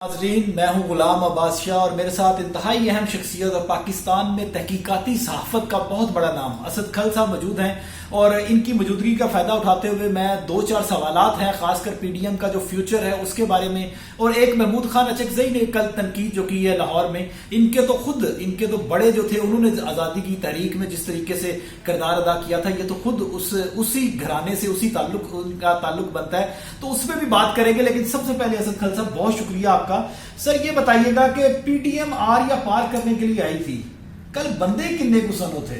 ناظرین، میں ہوں غلام عباس شاہ اور میرے ساتھ انتہائی اہم شخصیت اور پاکستان میں تحقیقاتی صحافت کا بہت بڑا نام اسد کھل صاحب موجود ہیں، اور ان کی موجودگی کا فائدہ اٹھاتے ہوئے میں دو چار سوالات ہیں خاص کر پی ڈی ایم کا جو فیوچر ہے اس کے بارے میں، اور ایک محمود خان اچکزئی نے کل تنقید جو کی ہے لاہور میں، ان کے تو بڑے جو تھے انہوں نے آزادی کی تحریک میں جس طریقے سے کردار ادا کیا تھا، یہ تو خود اسی گھرانے سے اسی تعلق بنتا ہے، تو اس پہ بھی بات کریں گے۔ لیکن سب سے پہلے اسد کھل صاحب بہت شکریہ آپ کا۔ سر یہ بتائیے گا کہ پی ٹی ایم آر یا پار کرنے کے لیے آئی تھی، کل بندے کتنے گسنو تھے؟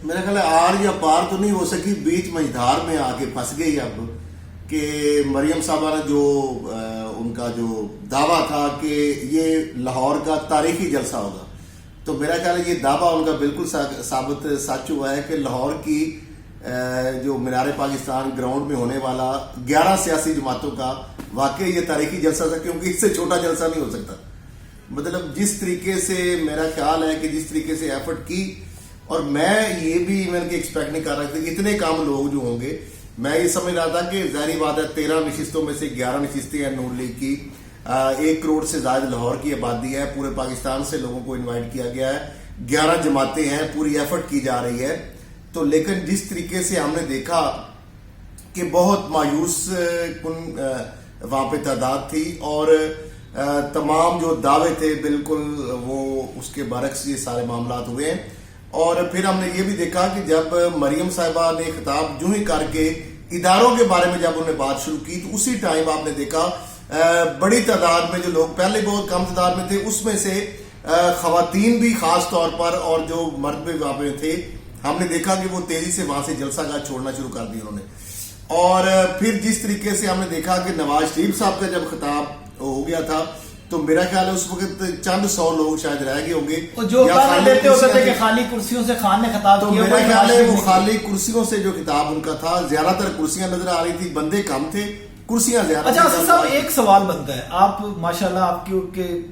میرا خیال ہے آر یا پار تو نہیں ہو سکی، بیچ مجھدار میں آ کے پھنس گئی اب کہ مریم صاحبہ نے جو ان کا جو دعویٰ تھا کہ یہ لاہور کا تاریخی جلسہ ہوگا، تو میرا خیال ہے یہ دعویٰ ان کا بالکل ثابت سچ ہوا ہے کہ لاہور کی جو مینار پاکستان گراؤنڈ میں ہونے والا 11 سیاسی جماعتوں کا واقعی یہ تاریخی جلسہ تھا، کیونکہ اس سے چھوٹا جلسہ نہیں ہو سکتا۔ مطلب جس طریقے سے میرا خیال ہے کہ جس طریقے سے ایفرٹ کی، اور میں یہ بھی ایون کہ ایکسپیکٹ نہیں کر رہا تھا کہ اتنے کم لوگ جو ہوں گے، میں یہ سمجھ رہا تھا کہ ظاہری بات ہے 13 نشستوں میں سے 11 نشستیں ہیں نون لیگ کی، 1 کروڑ سے زائد لاہور کی آبادی ہے، پورے پاکستان سے لوگوں کو انوائٹ کیا گیا ہے، 11 جماعتیں ہیں، پوری ایفرٹ کی جا رہی ہے، تو لیکن جس طریقے سے ہم نے دیکھا کہ بہت مایوس کن وہاں پہ تعداد تھی، اور تمام جو دعوے تھے بالکل وہ اس کے برعکس یہ سارے معاملات ہوئے ہیں۔ اور پھر ہم نے یہ بھی دیکھا کہ جب مریم صاحبہ نے خطاب جو ہی کر کے اداروں کے بارے میں جب انہوں نے بات شروع کی، تو اسی ٹائم آپ نے دیکھا بڑی تعداد میں جو لوگ پہلے بہت کم تعداد میں تھے، اس میں سے خواتین بھی خاص طور پر اور جو مرد بھی وہاں پہ تھے، ہم نے دیکھا کہ وہ تیزی سے وہاں سے جلسہ گاہ چھوڑنا شروع کر دیا انہوں نے۔ اور پھر جس طریقے سے ہم نے دیکھا کہ نواز شریف صاحب کا جب خطاب ہو گیا تھا، تو میرا خیال ہے اس وقت چند 100 لوگ شاید رہ گئے ہوں گے، جو لیتے ہوتے تھے کہ خالی کرسیوں سے خان نے خطاب تو کیا، میرا خیال ہے وہ خالی کرسیوں سے جو خطاب ان کا تھا، زیادہ تر کرسیاں نظر آ رہی تھی، بندے کم تھے، کرسیاں زیادہ۔ اچھا اسد صاحب ایک سوال بنتا ہے، آپ ماشاءاللہ آپ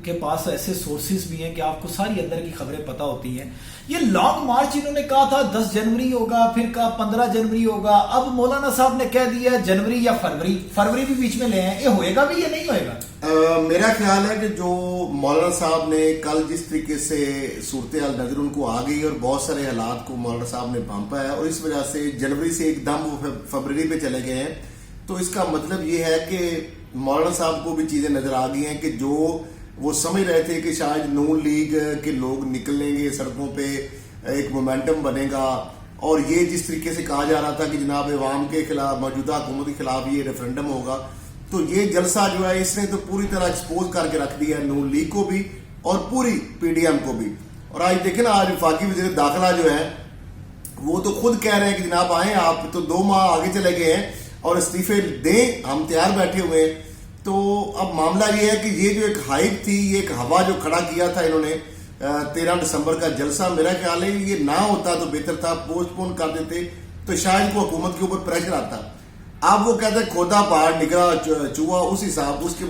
کے پاس ایسے سورسز بھی ہیں کہ آپ کو ساری اندر کی خبریں پتہ ہوتی ہیں، یہ لانگ مارچ انہوں نے کہا تھا 10 جنوری ہوگا، پھر کہا 15 جنوری ہوگا، اب مولانا صاحب نے کہہ دیا جنوری یا فروری بھی بیچ میں لے ہیں، یہ ہوئے گا بھی یا نہیں ہوئے گا؟ میرا خیال ہے کہ جو مولانا صاحب نے کل جس طریقے سے صورتحال نظر ان کو آ گئی، اور بہت سارے حالات کو مولانا صاحب نے بھانپا ہے، اور اس وجہ سے جنوری سے ایک دم وہ فروری پہ چلے گئے ہیں، تو اس کا مطلب یہ ہے کہ مولانا صاحب کو بھی چیزیں نظر آ گئی ہیں کہ جو وہ سمجھ رہے تھے کہ شاید نون لیگ کے لوگ نکلیں گے سڑکوں پہ، ایک مومنٹم بنے گا، اور یہ جس طریقے سے کہا جا رہا تھا کہ جناب عوام کے خلاف، موجودہ حکومت کے خلاف یہ ریفرنڈم ہوگا، تو یہ جلسہ جو ہے اس نے تو پوری طرح ایکسپوز کر کے رکھ دیا ہے نون لیگ کو بھی اور پوری پی ڈی ایم کو بھی۔ اور آج دیکھیں نا، آج وفاقی وزیر داخلہ جو ہے وہ تو خود کہہ رہے ہیں کہ جناب آئیں، آپ تو 2 ماہ آگے چلے گئے ہیں اور استعفے دیں، ہم تیار بیٹھے ہوئے ہیں۔ تو اب معاملہ یہ ہے کہ یہ جو ایک ہائپ تھی، یہ ایک ہوا جو کھڑا کیا تھا انہوں نے 13 دسمبر کا جلسہ، میرا خیال ہے یہ نہ ہوتا تو بہتر تھا، پوسٹ پون کر دیتے تو شاید کو حکومت کے اوپر پریشر آتا۔ اب وہ کہتے ہیں کھودا پہاڑ نگرا چوہا، اس حساب اس کے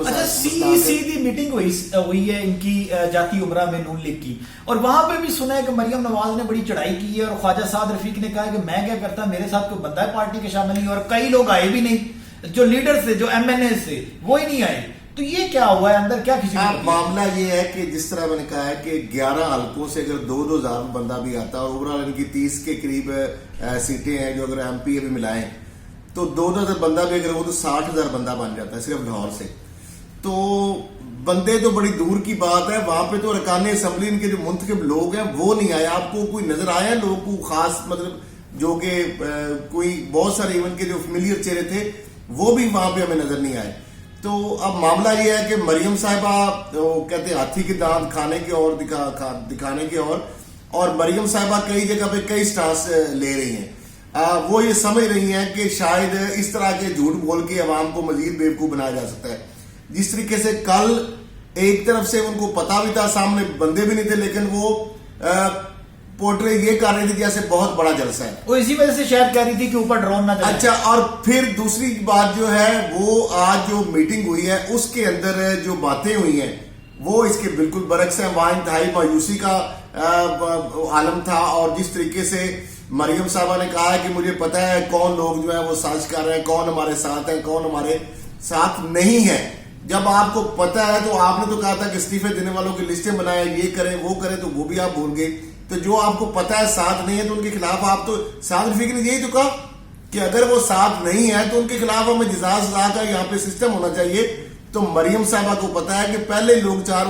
سیدھی میٹنگ ہوئی ہے ان کی جاتی عمرہ میں نون لیگ کی، اور وہاں پہ بھی سنا ہے کہ مریم نواز نے بڑی چڑھائی کی ہے، اور خواجہ سعد رفیق نے کہا کہ میں کیا کرتا، میرے ساتھ کوئی بندہ پارٹی کے شامل نہیں، اور کئی لوگ آئے بھی نہیں، جو لیڈر تھے، جو ایم این اے تھے، وہ ہی نہیں آئے، تو یہ کیا ہوا ہے اندر، کیا کسی معاملہ یہ ہے کہ جس طرح میں نے کہا ہے کہ 11 حلقوں سے اگر 2-2 ہزار بندہ بھی آتا، اور اوورال ان کی 30 کے قریب سیٹیں ہیں جو اگر ایم پی بھی ملائیں، تو 2,000 بندہ بھی اگر وہ تو 60,000 بندہ بن جاتا ہے صرف لاہور سے، تو بندے تو بڑی دور کی بات ہے، وہاں پہ تو ارکان اسمبلی ان کے جو منتخب لوگ ہیں وہ نہیں آئے۔ آپ کو کوئی نظر آیا لوگوں کو خاص، مطلب جو کہ کوئی بہت سارے ایون کے جو فیملیئر چہرے تھے وہ بھی وہاں پہ ہمیں نظر نہیں آئے۔ تو اب معاملہ یہ ہے کہ مریم صاحبہ وہ کہتے ہیں ہاتھی کے دانت کھانے کے اور دکھانے کے، اور مریم صاحبہ کئی جگہ پہ کئی سٹانس لے رہی ہیں، وہ یہ سمجھ رہی ہیں کہ شاید اس طرح کے جھوٹ بول کے عوام کو مزید بیوقوف بنایا جا سکتا ہے۔ جس طریقے سے کل ایک طرف سے ان کو پتا بھی تھا، سامنے بندے بھی نہیں تھے، لیکن وہ پورٹرے یہ کر رہی تھی جیسے بہت بڑا جلسہ ہے، وہ اسی وجہ سے شاید کہہ رہی تھی کہ اوپر ڈرون نہ جائے۔ اچھا، اور پھر دوسری بات جو ہے وہ آج جو میٹنگ ہوئی ہے اس کے اندر جو باتیں ہوئی ہیں وہ اس کے بالکل برعکس ہیں۔ وہاں انتہائی مایوسی کا عالم تھا، اور جس طریقے سے مریم صاحبہ نے کہا ہے کہ مجھے پتا ہے کون لوگ جو ہے وہ سازش کر رہے ہیں، کون ہمارے ساتھ ہیں، کون ہمارے ساتھ نہیں ہے، جب آپ کو پتا ہے تو آپ نے تو کہا تھا کہ استعفے دینے والوں کی لسٹیں بنائیں, یہ کریں وہ کریں, تو وہ بھی آپ بھول گئے. تو جو آپ کو پتا ہے ساتھ نہیں ہے تو ان کے خلاف آپ تو ساتھ رفیق نے یہی تو کہا کہ اگر وہ ساتھ نہیں ہے تو ان کے خلاف ہمیں جزا سزا کا یہاں پہ سسٹم ہونا چاہیے. تو مریم صاحبہ کو پتا ہے کہ پہلے لوگ چار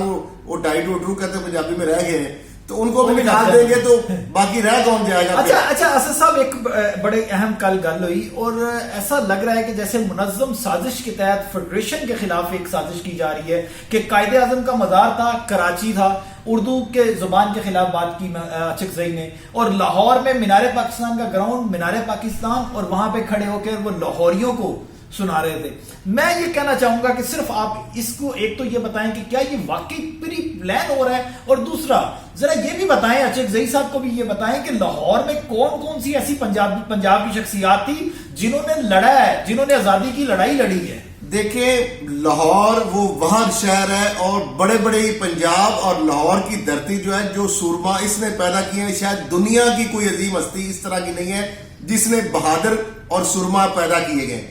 وہ ڈائی ڈوٹرو کہتے ہیں پنجابی میں رہ گئے ہیں, تو ان کو بھی نکال دیں گے تو باقی رہ کون جائے گا. اچھا اسد صاحب, ایک بڑے اہم کل گل ہوئی اور ایسا لگ رہا ہے کہ جیسے منظم سازش کے تحت فیڈریشن کے خلاف ایک سازش کی جا رہی ہے کہ قائد اعظم کا مزار تھا, کراچی تھا, اردو کے زبان کے خلاف بات کی اچکزئی نے, اور لاہور میں مینار پاکستان کا گراؤنڈ مینار پاکستان, اور وہاں پہ کھڑے ہو کے وہ لاہوریوں کو سنا رہے تھے. میں یہ کہنا چاہوں گا کہ صرف آپ اس کو ایک تو یہ بتائیں کہ کیا یہ واقعی پری پلان ہو رہا ہے, اور دوسرا ذرا یہ بھی بتائیں, اچکزئی صاحب کو بھی یہ بتائیں کہ لاہور میں کون کون سی ایسی پنجاب کی شخصیات تھی جنہوں نے لڑا ہے, جنہوں نے آزادی کی لڑائی لڑی ہے. دیکھیں لاہور وہ وہاں شہر ہے, اور بڑے بڑے پنجاب اور لاہور کی دھرتی جو ہے, جو سورما اس نے پیدا کیے ہیں, شاید دنیا کی کوئی عظیم ہستی اس طرح کی نہیں ہے جس نے بہادر اور سورما پیدا کیے گئے.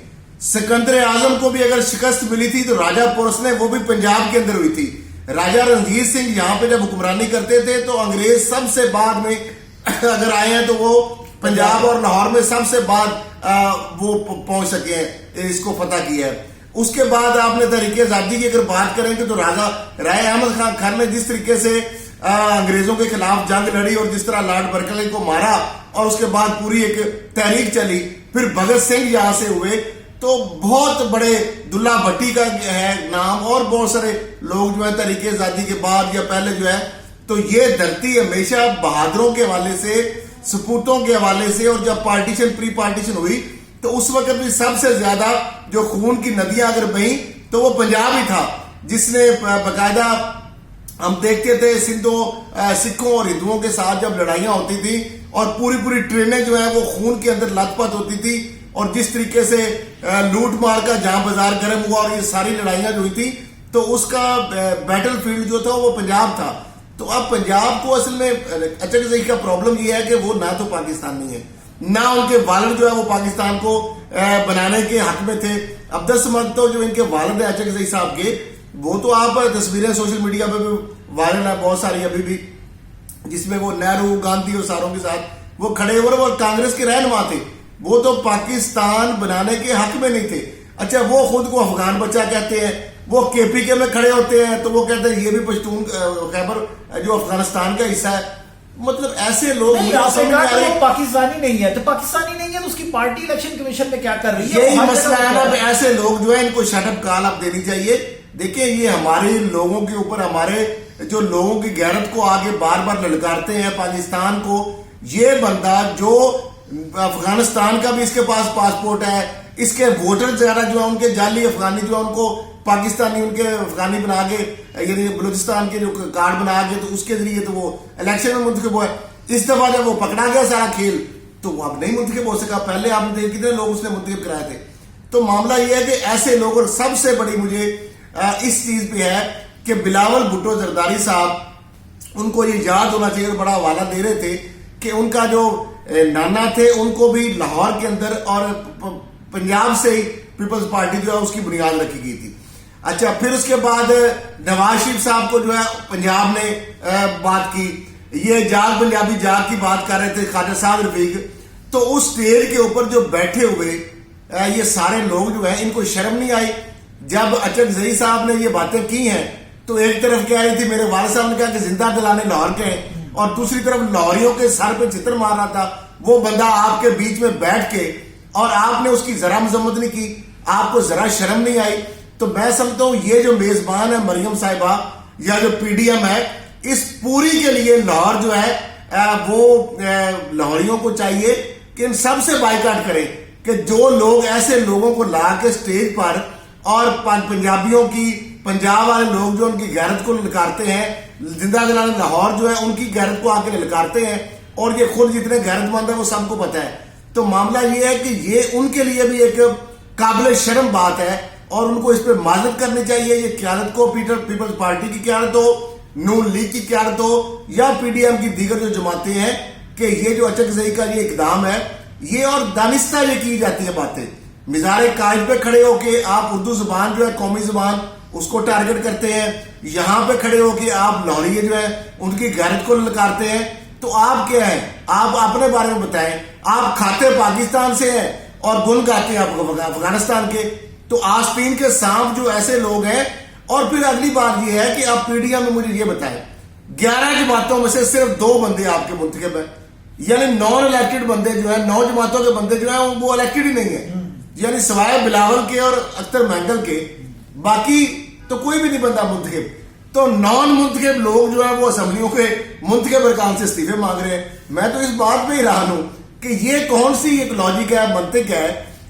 سکندر اعظم کو بھی اگر شکست ملی تھی تو راجہ پورس نے, وہ بھی پنجاب کے اندر ہوئی تھی. راجہ رنجیت سنگھ یہاں پہ جب حکمرانی کرتے تھے تو انگریز سب سے بعد میں اگر آئے ہیں تو وہ پنجاب اور لاہور میں سب سے بعد وہ پہنچ سکے ہیں, اس کو فتح کیا ہے. اس کے بعد آپ نے تحریک آزادی کی اگر بات کریں گے تو راجہ رائے احمد خان خان نے جس طریقے سے انگریزوں کے خلاف جنگ لڑی اور جس طرح لارڈ برکلے کو مارا, اور اس کے بعد پوری ایک تحریک چلی, پھر بھگت سنگھ یہاں سے ہوئے, تو بہت بڑے دلہ بھٹی کا ہے نام, اور بہت سارے لوگ جو ہے تحریک آزادی کے بعد یا پہلے جو ہے. تو یہ دھرتی ہمیشہ بہادروں کے حوالے سے, سپوتوں کے حوالے سے, اور جب پارٹیشن پری پارٹیشن ہوئی تو اس وقت بھی سب سے زیادہ جو خون کی ندیاں اگر بہیں تو وہ پنجاب ہی تھا, جس نے باقاعدہ ہم دیکھتے تھے سکھوں اور ہندوؤں کے ساتھ جب لڑائیاں ہوتی تھی اور پوری ٹرینیں جو ہیں وہ خون کے اندر لت پت ہوتی تھی, اور جس طریقے سے لوٹ مار کا جہاں بازار گرم ہوا اور یہ ساری لڑائیاں جو ہوئی تھی, تو اس کا بیٹل فیلڈ جو تھا وہ پنجاب تھا. تو اب پنجاب کو اصل میں اچکزئی کا پرابلم یہ ہے کہ وہ نہ تو پاکستانی ہے, نہ ان کے والد جو ہے وہ پاکستان کو بنانے کے حق میں تھے. عبد الصمد تو جو ان کے والد ہیں اچکزئی صاحب کے, وہ تو آپ تصویریں سوشل میڈیا پہ بھی وائرل ہیں بہت ساری ابھی بھی, جس میں وہ نہرو گاندھی اور ساروں کے ساتھ وہ کھڑے ہوئے, وہ کانگریس کے رہنما تھے, وہ تو پاکستان بنانے کے حق میں نہیں تھے. اچھا وہ خود کو افغان بچہ کہتے ہیں, وہ کے پی کے میں کھڑے ہوتے ہیں تو وہ کہتے ہیں یہ بھی پشتون خیبر جو افغانستان کا حصہ ہے. مطلب ایسے لوگ پاکستانی نہیں ہے, تو پاکستانی نہیں ہے تو اس کی پارٹی الیکشن کمیشن میں کیا کر رہی ہے, یہی مسئلہ ہے نا. ایسے لوگ جو ہے ان کو شٹ اپ کال اب دینی چاہیے. دیکھیں یہ ہمارے لوگوں کے اوپر, ہمارے جو لوگوں کی غیرت کو آگے بار بار للکارتے ہیں پاکستان کو. یہ بندہ جو افغانستان کا بھی اس کے پاس پاسپورٹ ہے, اس کے ووٹر زیادہ جو ہے ان کے جعلی افغانی جو ہے ان کو پاکستانی ان کے افغانی بنا کے, یعنی بلوچستان کے جو کارڈ بنا کے, تو اس کے ذریعے تو وہ الیکشن میں منتخب ہوا ہے. اس دفعہ جب وہ پکڑا گیا سارا کھیل تو وہ اب نہیں منتخب ہو سکا. پہلے آپ نے دیکھ کتنے لوگ اس نے منتخب کرائے تھے. تو معاملہ یہ ہے کہ ایسے لوگ, اور سب سے بڑی مجھے اس چیز پہ ہے کہ بلاول بھٹو زرداری صاحب, ان کو یہ یاد ہونا چاہیے, بڑا حوالہ دے رہے تھے کہ ان کا جو نانا تھے ان کو بھی لاہور کے اندر اور پنجاب سے ہی پیپلز پارٹی جو ہے اس کی بنیاد رکھی گئی تھی. اچھا پھر اس کے بعد نواز شریف صاحب کو جو ہے پنجاب نے بات کی, یہ جاگ پنجابی جاگ کی بات کر رہے تھے خواجہ صاحب رفیق. تو اس اسٹیج کے اوپر جو بیٹھے ہوئے یہ سارے لوگ جو ہیں, ان کو شرم نہیں آئی جب اچکزئی صاحب نے یہ باتیں کی ہیں؟ تو ایک طرف کہہ رہی تھی, میرے والد صاحب نے کہا کہ زندہ دلانے لاہور کے ہیں, اور دوسری طرف لاہوریوں کے سر پہ چتر مار رہا تھا وہ بندہ آپ کے بیچ میں بیٹھ کے, اور آپ نے اس کی ذرا مذمت نہیں کی, آپ کو ذرا شرم نہیں آئی. تو میں سمجھتا ہوں یہ جو میزبان ہے مریم صاحبہ یا جو پی ڈی ایم ہے, اس پوری کے لیے لاہور جو ہے وہ لاہوریوں کو چاہیے کہ ان سب سے بائیکاٹ کریں, کہ جو لوگ ایسے لوگوں کو لا کے سٹیج پر, اور پنجابیوں کی, پنجاب والے لوگ جو ان کی غیرت کو للکارتے ہیں, زندہ دلانے لاہور جو ہے ان کی غیرت کو آ کے للکارتے ہیں, اور یہ خود جتنے غیرت مند ہیں وہ سب کو پتہ ہے. تو معاملہ یہ ہے کہ یہ ان کے لیے بھی ایک قابل شرم بات ہے, اور ان کو اس پہ معذرت کرنی چاہیے. یہ قیادت کو پیپلز پارٹی کی قیادت ہو, نون لیگ کی قیادت ہو, یا پی ڈی ایم کی دیگر جو جماعتیں ہیں, کہ یہ جو اچکزئی کا یہ اقدام ہے یہ, اور دانستہ یہ کی جاتی ہے باتیں, مزار قائد پہ کھڑے ہو کے آپ اردو زبان جو ہے قومی زبان اس کو ٹارگٹ کرتے ہیں، یہاں پہ کھڑے ہو کے آپ لاہوریے جو ہے ان کی غیرت کو للکارتے ہیں. تو آپ کیا ہیں؟ آپ اپنے بارے میں بتائیں. آپ کھاتے پاکستان سے ہیں اور گن گاتے ہیں آپ افغانستان کے. تو آستین کے سانپ جو ایسے لوگ ہیں. اور پھر اگلی بات یہ ہے کہ آپ پی ڈی ایم میں مجھے یہ بتائیں 11 جماعتوں میں سے صرف 2 بندے آپ کے منتخب ہیں، یعنی نان الیکٹڈ بندے جو ہیں 9 جماعتوں کے بندے جو ہیں وہ الیکٹڈ ہی نہیں ہیں، یعنی سوائے بلاول کے اور اختر مینگل کے باقی تو کوئی بھی نہیں بندہ منتخب. تو نان منتخب لوگ جو ہیں وہ اسمبلیوں کے منتخب ارکان سے استعفے مانگ رہے ہیں. میں تو اس بات پہ حیران ہوں کہ یہ کون سی ایک لاجک ہے، منطق ہے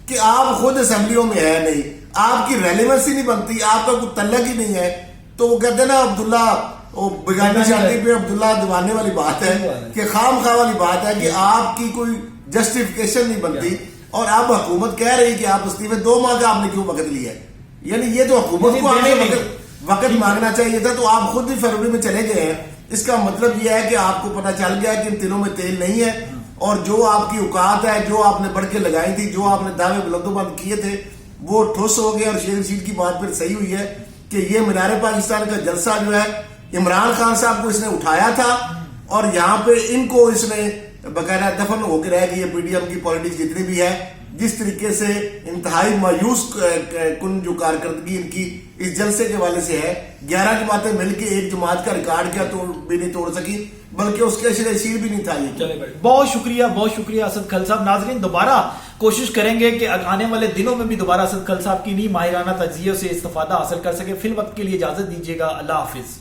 کہ آپ خود اسمبلیوں میں ہے نہیں، آپ کی ریلیونسی نہیں بنتی، آپ کا کوئی تعلق ہی نہیں ہے. تو وہ کہتے ہیں نا عبداللہ وہ بگانی شادی پہ عبداللہ دیوانے والی بات ہے کہ خام خواہ والی بات ہے کہ آپ کی کوئی جسٹیفیکیشن نہیں بنتی. اور آپ حکومت کہہ رہی کہ آپ استعفے 2 ماہ کا آپ نے کیوں وقت لیا ہے؟ یعنی یہ تو حکومت کو آنے وقت مانگنا چاہیے تھا. تو آپ خود بھی فروری میں چلے گئے ہیں. اس کا مطلب یہ ہے کہ آپ کو پتا چل گیا کہ ان تینوں میں تیل نہیں ہے، اور جو آپ کی اوقات ہے، جو آپ نے بڑھ کے لگائی تھی، جو آپ نے دعوے بلندوبند کیے تھے وہ ٹھوس ہو گئے. اور شیر رشید کی بات پھر صحیح ہوئی ہے کہ یہ مینار پاکستان کا جلسہ جو ہے عمران خان صاحب کو اس نے اٹھایا تھا، اور یہاں پہ ان کو اس نے بقاعدہ دفن ہو کے رہ گئی. پی ڈی ایم کی پالیٹکس جتنی بھی ہے، جس طریقے سے انتہائی مایوس کن جو کارکردگی ان کی اس جلسے کے حوالے سے ہے. 11 جماعتیں مل کے ایک جماعت کا ریکارڈ کیا بھی نہیں توڑ سکی، بلکہ اس کے اشیر بھی نہیں تھا. چلے بھائی بہت شکریہ اسد کھل صاحب. ناظرین دوبارہ کوشش کریں گے کہ آنے والے دنوں میں بھی دوبارہ اسد کھل صاحب کی نہیں ماہرانہ تجزیے سے استفادہ حاصل کر سکے. فی الوقت کے لیے اجازت دیجیے گا. اللہ حافظ.